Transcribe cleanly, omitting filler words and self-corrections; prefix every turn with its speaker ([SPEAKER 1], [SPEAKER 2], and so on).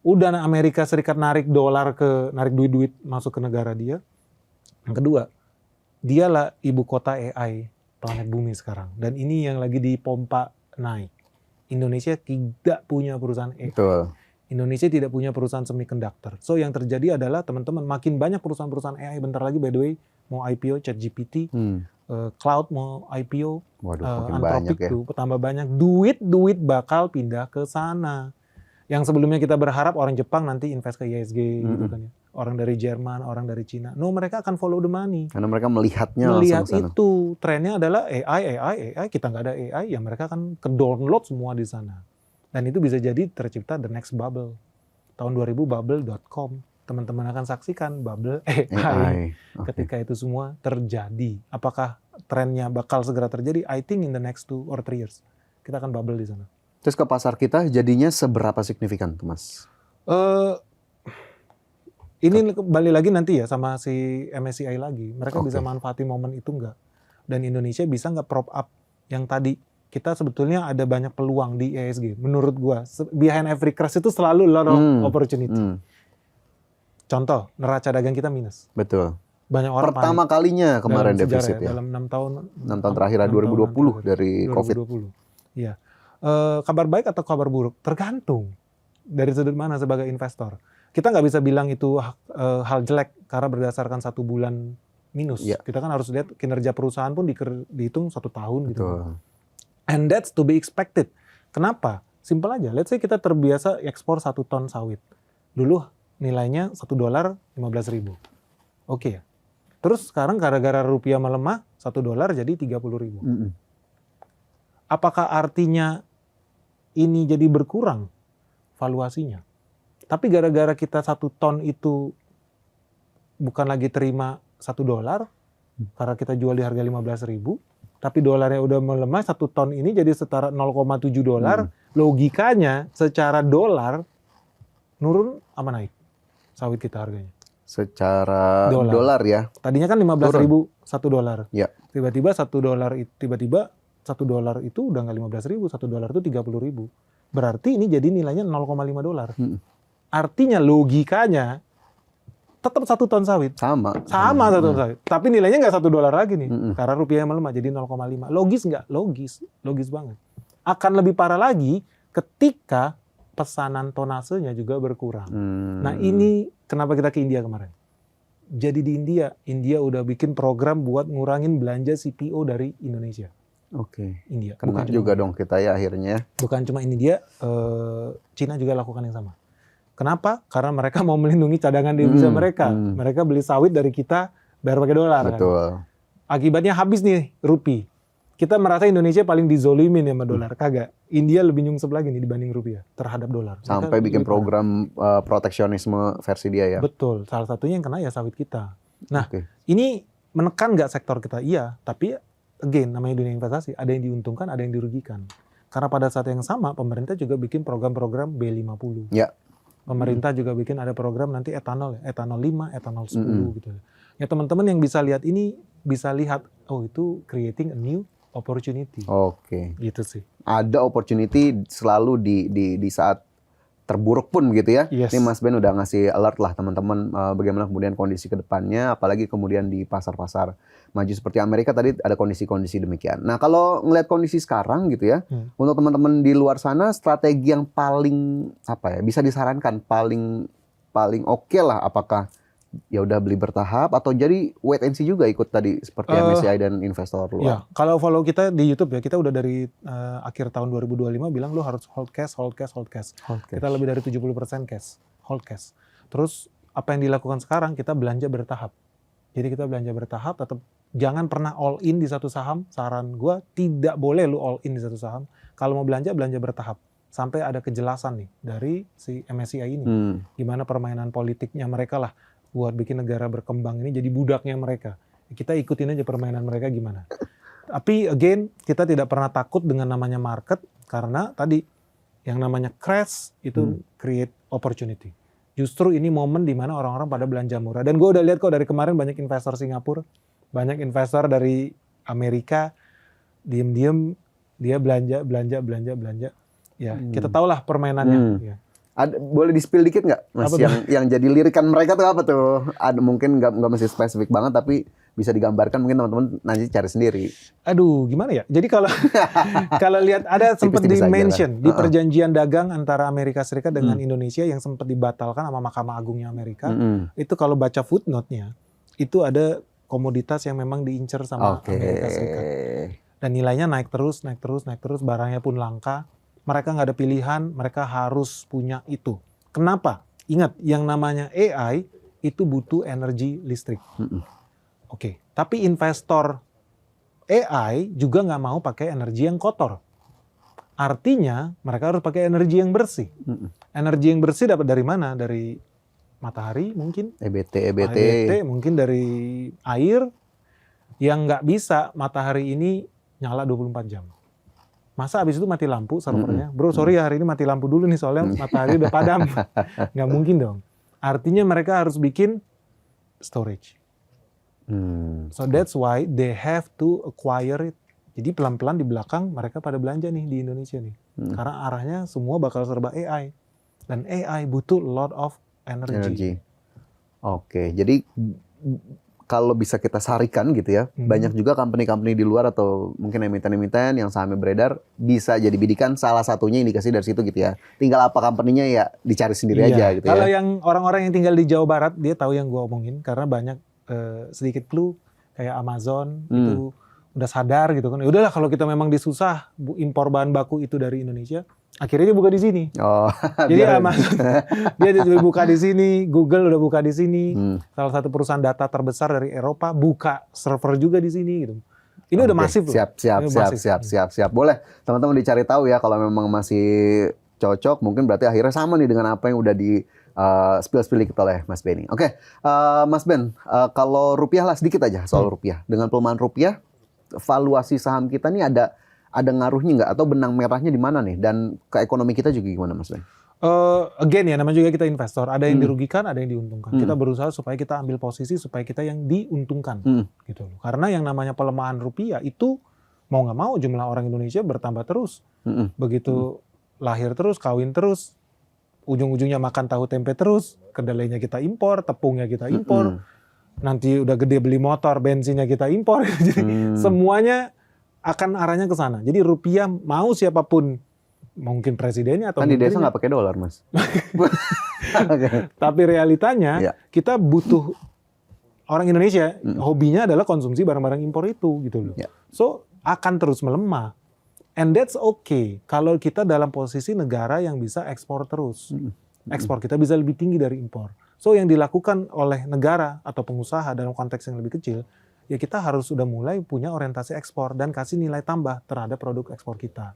[SPEAKER 1] Udah Amerika Serikat narik duit masuk ke negara dia. Yang kedua, dialah ibu kota AI planet bumi sekarang. Dan ini yang lagi dipompa naik. Indonesia tidak punya perusahaan AI.
[SPEAKER 2] Betul.
[SPEAKER 1] Indonesia tidak punya perusahaan semiconductor. So yang terjadi adalah teman-teman makin banyak perusahaan-perusahaan AI. Bentar lagi by the way mau IPO ChatGPT, Cloud mau IPO, Anthropic
[SPEAKER 2] ya.
[SPEAKER 1] tuh tambah banyak. Duit bakal pindah ke sana. Yang sebelumnya kita berharap orang Jepang nanti invest ke ISG gitu kan ya. Orang dari Jerman, orang dari Cina. No, mereka akan follow the money.
[SPEAKER 2] Karena mereka melihatnya
[SPEAKER 1] Melihat
[SPEAKER 2] langsung
[SPEAKER 1] itu. Trennya adalah AI. Kita nggak ada AI, ya mereka akan ke-download semua di sana. Dan itu bisa jadi tercipta the next bubble. Tahun 2000 bubble.com. Teman-teman akan saksikan bubble AI. Ketika itu semua terjadi. Apakah trennya bakal segera terjadi? I think in the next 2 or 3 years. Kita akan bubble di sana.
[SPEAKER 2] Terus ke pasar kita jadinya seberapa signifikan tuh Mas?
[SPEAKER 1] Ini kembali lagi nanti ya sama si MSCI lagi. Mereka bisa manfaatin momen itu nggak? Dan Indonesia bisa nggak prop up yang tadi? Kita sebetulnya ada banyak peluang di ESG. Menurut gua, behind every crash itu selalu lot of opportunity. Contoh, neraca dagang kita minus.
[SPEAKER 2] Betul.
[SPEAKER 1] Banyak orang
[SPEAKER 2] pertama kalinya kemarin defisit ya.
[SPEAKER 1] Dalam 6 tahun
[SPEAKER 2] terakhir 2020 dari
[SPEAKER 1] 2020.
[SPEAKER 2] COVID.
[SPEAKER 1] Iya. Kabar baik atau kabar buruk? Tergantung dari sudut mana sebagai investor. Kita nggak bisa bilang itu hal jelek karena berdasarkan 1 bulan minus.
[SPEAKER 2] Ya.
[SPEAKER 1] Kita kan harus lihat kinerja perusahaan pun dihitung 1 tahun.
[SPEAKER 2] Betul.
[SPEAKER 1] Gitu. And that's to be expected. Kenapa? Simpel aja. Let's say kita terbiasa ekspor 1 ton sawit. Dulu nilainya $1 15.000. Oke ya. Terus sekarang gara-gara rupiah melemah $1 jadi 30.000. Apakah artinya ini jadi berkurang valuasinya? Tapi gara-gara kita 1 ton itu bukan lagi terima $1 karena kita jual di harga 15.000, tapi dolarnya udah melemah, 1 ton ini jadi setara $0,7. Logikanya secara dolar nurun apa naik sawit kita harganya?
[SPEAKER 2] Secara dolar ya.
[SPEAKER 1] Tadinya kan 15.000 $1.
[SPEAKER 2] Ya.
[SPEAKER 1] Tiba-tiba $1 itu udah nggak 15.000, $1 itu 30.000. Berarti ini jadi nilainya $0,5. Artinya logikanya tetap 1 ton sawit. Sama 1 ton sawit. Tapi nilainya nggak $1 lagi nih. Karena rupiahnya melemah jadi 0,5. Logis nggak? Logis banget. Akan lebih parah lagi ketika pesanan tonasenya juga berkurang. Nah ini kenapa kita ke India kemarin. Jadi di India udah bikin program buat ngurangin belanja CPO dari Indonesia. India.
[SPEAKER 2] Kena juga dong kita ya akhirnya.
[SPEAKER 1] Bukan cuma India, Cina juga lakukan yang sama. Kenapa? Karena mereka mau melindungi cadangan devisa mereka. Mereka beli sawit dari kita, bayar pakai dolar.
[SPEAKER 2] Betul.
[SPEAKER 1] Kan? Akibatnya habis nih rupiah. Kita merasa Indonesia paling dizolimin ya sama dolar. Kagak. India lebih nyungsep lagi nih dibanding rupiah terhadap dolar.
[SPEAKER 2] Sampai bikin program proteksionisme versi dia ya.
[SPEAKER 1] Betul. Salah satunya yang kena ya sawit kita. Nah, ini menekan nggak sektor kita? Iya. Tapi again, namanya dunia investasi. Ada yang diuntungkan, ada yang dirugikan. Karena pada saat yang sama, pemerintah juga bikin program-program B50.
[SPEAKER 2] Ya.
[SPEAKER 1] Pemerintah juga bikin ada program nanti etanol 5, etanol 10 gitu. Ya teman-teman yang bisa lihat ini bisa lihat itu creating a new opportunity. Gitu sih.
[SPEAKER 2] Ada opportunity selalu di saat terburuk pun gitu ya.
[SPEAKER 1] Yes.
[SPEAKER 2] Ini Mas Ben udah ngasih alert lah teman-teman bagaimana kemudian kondisi ke depannya, apalagi kemudian di pasar-pasar maju seperti Amerika tadi ada kondisi-kondisi demikian. Nah kalau ngelihat kondisi sekarang gitu ya, untuk teman-teman di luar sana strategi yang paling bisa disarankan paling oke lah, apakah ya udah beli bertahap atau jadi wait and see juga ikut tadi seperti MSCI dan investor luar.
[SPEAKER 1] Ya, kalau follow kita di YouTube ya, kita udah dari akhir tahun 2025 bilang lo harus hold cash. Kita lebih dari 70% cash, hold cash. Terus apa yang dilakukan sekarang, kita belanja bertahap. Jadi kita belanja bertahap, tetap jangan pernah all in di satu saham. Saran gue tidak boleh lu all in di satu saham. Kalau mau belanja bertahap. Sampai ada kejelasan nih dari si MSCI ini. Gimana permainan politiknya mereka lah. Buat bikin negara berkembang ini jadi budaknya mereka. Kita ikutin aja permainan mereka gimana. Tapi again, kita tidak pernah takut dengan namanya market. Karena tadi yang namanya crash itu create opportunity. Justru ini momen di mana orang-orang pada belanja murah. Dan gue udah lihat kok dari kemarin banyak investor Singapura, banyak investor dari Amerika, diem-diem dia belanja. Ya, kita tahulah permainannya. Ya.
[SPEAKER 2] Boleh di-spill dikit nggak, Mas? Yang jadi lirikan mereka tuh apa tuh? Ada mungkin nggak mesti spesifik banget, tapi bisa digambarkan, mungkin teman-teman nanti cari sendiri.
[SPEAKER 1] Aduh, gimana ya? Jadi kalau kalau lihat ada sempat di-mention di perjanjian dagang antara Amerika Serikat dengan Indonesia yang sempat dibatalkan sama Mahkamah Agungnya Amerika. Itu kalau baca footnote-nya, itu ada komoditas yang memang diincar sama Amerika Serikat. Dan nilainya naik terus, barangnya pun langka. Mereka nggak ada pilihan, mereka harus punya itu. Kenapa? Ingat, yang namanya AI itu butuh energi listrik. Oke, tapi investor AI juga nggak mau pakai energi yang kotor. Artinya mereka harus pakai energi yang bersih. Energi yang bersih dapat dari mana? Dari matahari mungkin. EBT mungkin dari air. Yang nggak bisa matahari ini nyala 24 jam. Masa abis itu mati lampu servernya? Bro, sorry hari ini mati lampu dulu nih soalnya matahari udah padam. Nggak mungkin dong. Artinya mereka harus bikin storage. So that's why they have to acquire it. Jadi pelan-pelan di belakang mereka pada belanja nih di Indonesia nih. Karena arahnya semua bakal serba AI. Dan AI butuh lot of energy.
[SPEAKER 2] Oke, jadi kalau bisa kita sarikan gitu ya, banyak juga company-company di luar atau mungkin emiten-emiten yang sahamnya beredar bisa jadi bidikan, salah satunya indikasi dari situ gitu ya. Tinggal apa company-nya ya dicari sendiri aja gitu ya.
[SPEAKER 1] Kalau yang orang-orang yang tinggal di Jawa Barat, dia tahu yang gue omongin karena banyak sedikit clue kayak Amazon itu udah sadar gitu kan. Ya udahlah kalau kita memang disusah impor bahan baku itu dari Indonesia, akhirnya dia buka di sini. Jadi Amazon dia buka di sini, Google udah buka di sini. Salah satu perusahaan data terbesar dari Eropa buka server juga di sini gitu. Ini udah masif loh.
[SPEAKER 2] Siap. Boleh teman-teman dicari tahu ya kalau memang masih cocok, mungkin berarti akhirnya sama nih dengan apa yang udah di spill dikit oleh Mas Benny. Oke, Mas Ben, kalau rupiah lah sedikit aja soal rupiah. Dengan pelemahan rupiah, valuasi saham kita nih ada ngaruhnya nggak, atau benang merahnya di mana nih, dan ke ekonomi kita juga gimana, Mas Ben?
[SPEAKER 1] Again ya, namanya juga kita investor, ada yang dirugikan, ada yang diuntungkan. Kita berusaha supaya kita ambil posisi supaya kita yang diuntungkan, gitu loh. Karena yang namanya pelemahan rupiah itu mau nggak mau jumlah orang Indonesia bertambah terus, begitu lahir terus, kawin terus, ujung-ujungnya makan tahu tempe terus, kedelainya kita impor, tepungnya kita impor. Nanti udah gede beli motor, bensinnya kita impor. Jadi semuanya akan arahnya ke sana. Jadi rupiah mau siapapun, mungkin presidennya atau
[SPEAKER 2] kan di desa nggak pakai dolar, Mas.
[SPEAKER 1] Tapi realitanya kita butuh, orang Indonesia hobinya adalah konsumsi barang-barang impor itu gitu loh. So akan terus melemah. And that's okay kalau kita dalam posisi negara yang bisa ekspor terus. Ekspor kita bisa lebih tinggi dari impor. So yang dilakukan oleh negara atau pengusaha dalam konteks yang lebih kecil, ya kita harus sudah mulai punya orientasi ekspor dan kasih nilai tambah terhadap produk ekspor kita.